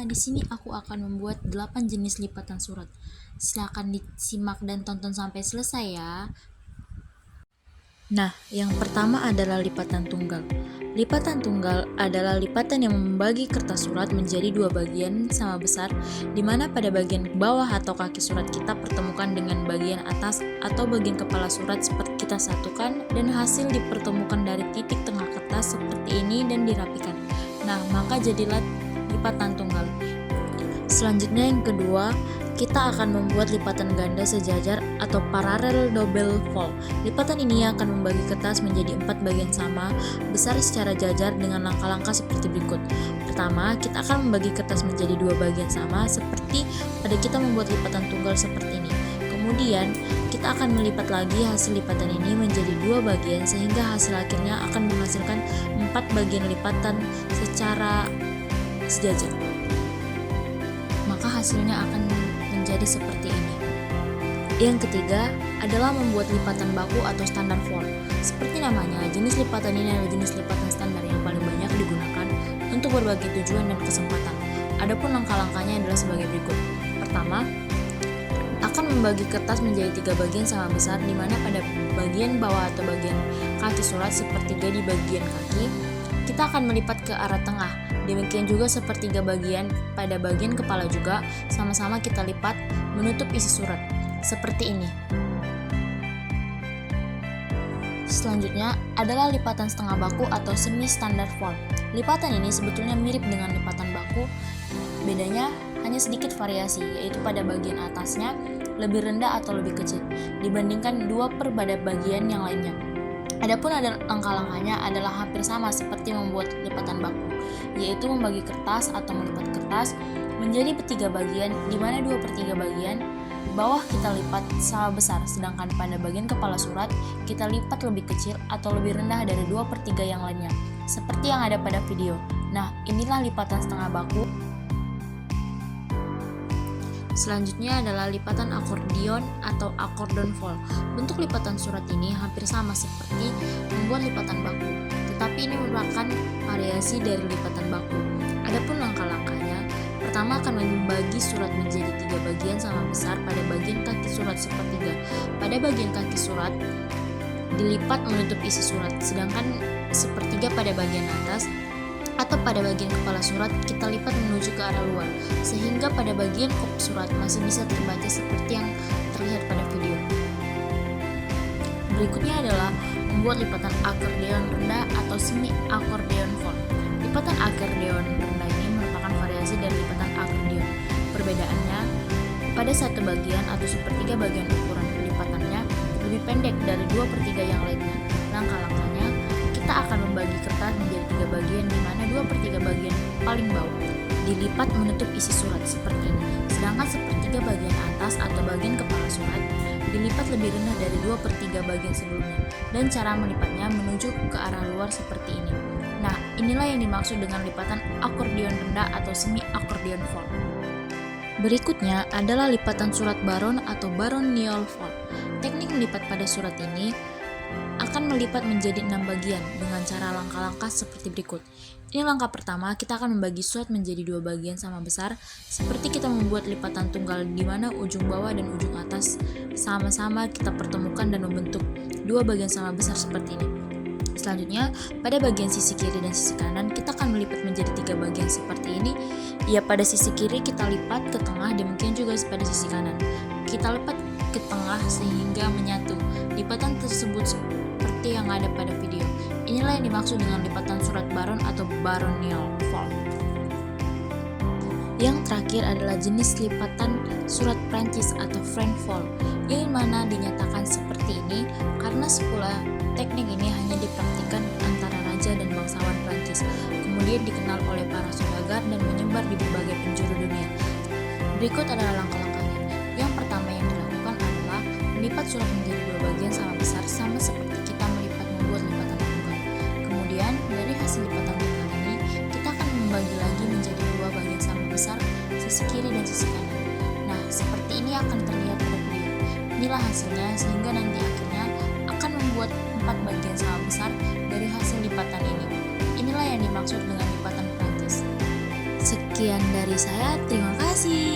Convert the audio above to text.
di sini aku akan membuat 8 jenis lipatan surat. Silakan disimak dan tonton sampai selesai ya. Nah, yang pertama adalah lipatan tunggal. Lipatan tunggal adalah lipatan yang membagi kertas surat menjadi dua bagian sama besar, di mana pada bagian bawah atau kaki surat kita pertemukan dengan bagian atas atau bagian kepala surat seperti kita satukan, dan hasil dipertemukan dari titik tengah kertas seperti ini dan dirapikan. Nah, maka jadilah lipatan tunggal. Selanjutnya yang kedua, kita akan membuat lipatan ganda sejajar atau parallel double fold. Lipatan ini akan membagi kertas menjadi 4 bagian sama, besar secara jajar dengan langkah-langkah seperti berikut. Pertama, kita akan membagi kertas menjadi 2 bagian sama seperti pada kita membuat lipatan tunggal seperti ini. Kemudian, kita akan melipat lagi hasil lipatan ini menjadi 2 bagian sehingga hasil akhirnya akan menghasilkan 4 bagian lipatan secara sejajar. Maka hasilnya akan menjadi seperti ini. Yang ketiga adalah membuat lipatan baku atau standar fold. Seperti namanya, jenis lipatan ini adalah jenis lipatan standar yang paling banyak digunakan untuk berbagai tujuan dan kesempatan. Adapun langkah-langkahnya adalah sebagai berikut. Pertama, akan membagi kertas menjadi 3 bagian sama besar, di mana pada bagian bawah atau bagian kaki surat sepertiga di bagian kaki, kita akan melipat ke arah tengah. Demikian juga sepertiga bagian pada bagian kepala juga, sama-sama kita lipat menutup isi surat, seperti ini. Selanjutnya adalah lipatan setengah baku atau semi standard fold. Lipatan ini sebetulnya mirip dengan lipatan baku, bedanya hanya sedikit variasi, yaitu pada bagian atasnya lebih rendah atau lebih kecil dibandingkan 2/4 bagian yang lainnya. Adapun langkah-langkahnya adalah hampir sama seperti membuat lipatan baku, yaitu membagi kertas atau melipat kertas menjadi 3 bagian, di mana 2/3 bagian bawah kita lipat sama besar, sedangkan pada bagian kepala surat kita lipat lebih kecil atau lebih rendah dari 2/3 yang lainnya, seperti yang ada pada video. Nah, inilah lipatan setengah baku. Selanjutnya adalah lipatan akordion atau accordion fold. Bentuk lipatan surat ini hampir sama seperti membuat lipatan baku, tetapi ini merupakan variasi dari lipatan baku. Adapun langkah-langkahnya, pertama akan membagi surat menjadi 3 bagian sama besar pada bagian kaki surat sepertiga. Pada bagian kaki surat dilipat menutup isi surat, sedangkan sepertiga pada bagian atas atau pada bagian kepala surat kita lipat menuju ke arah luar, sehingga pada bagian kop surat masih bisa terbaca seperti yang terlihat pada video. Berikutnya adalah membuat lipatan akordeon rendah atau semi akordeon fold. Lipatan akordeon rendah ini merupakan variasi dari lipatan akordeon. Perbedaannya, pada satu bagian atau sepertiga bagian ukuran lipatannya lebih pendek dari 2/3 yang lainnya. Langkah-langkahnya, kita akan membagi kertas menjadi 3 bagian, di mana 2/3 bagian paling bawah dilipat menutup isi surat seperti ini, sedangkan sepertiga bagian atas atau bagian kepala surat dilipat lebih rendah dari 2/3 bagian sebelumnya, dan cara melipatnya menuju ke arah luar seperti ini. Nah, inilah yang dimaksud dengan lipatan akordion rendah atau semi akordion fold. Berikutnya adalah lipatan surat baron atau baronial fold. Teknik melipat pada surat ini akan melipat menjadi 6 bagian dengan cara langkah-langkah seperti berikut. Ini langkah pertama, kita akan membagi surat menjadi 2 bagian sama besar, seperti kita membuat lipatan tunggal, di mana ujung bawah dan ujung atas sama-sama kita pertemukan dan membentuk 2 bagian sama besar seperti ini. Selanjutnya, pada bagian sisi kiri dan sisi kanan kita akan melipat menjadi 3 bagian seperti ini. Ya, pada sisi kiri kita lipat ke tengah, demikian juga pada sisi kanan. Kita lipat ke tengah sehingga menyatu. Lipatan tersebut seperti yang ada pada video. Inilah yang dimaksud dengan lipatan surat baron atau baronial fold. Yang terakhir adalah jenis lipatan surat Prancis atau French fold, yang mana dinyatakan seperti ini karena sepula teknik ini hanya dipraktikkan antara raja dan bangsawan Prancis, kemudian dikenal oleh para saudagar dan menyebar di berbagai penjuru dunia. Berikut adalah langkah-langkahnya. Yang pertama yang dilakukan adalah melipat surat menjadi 2 bagian sama besar, sama seperti kita membuat lipatan tunggal. Kemudian dari hasil lipatan tunggal ini kita akan membagi lagi menjadi 2 bagian sama besar, sisi kiri dan sisi kanan. Nah, seperti ini akan terlihat pada video. Inilah hasilnya, sehingga nanti akhirnya akan membuat 4 bagian sama besar dari hasil lipatan ini. Inilah yang dimaksud dengan lipatan Prancis. Sekian dari saya, terima kasih.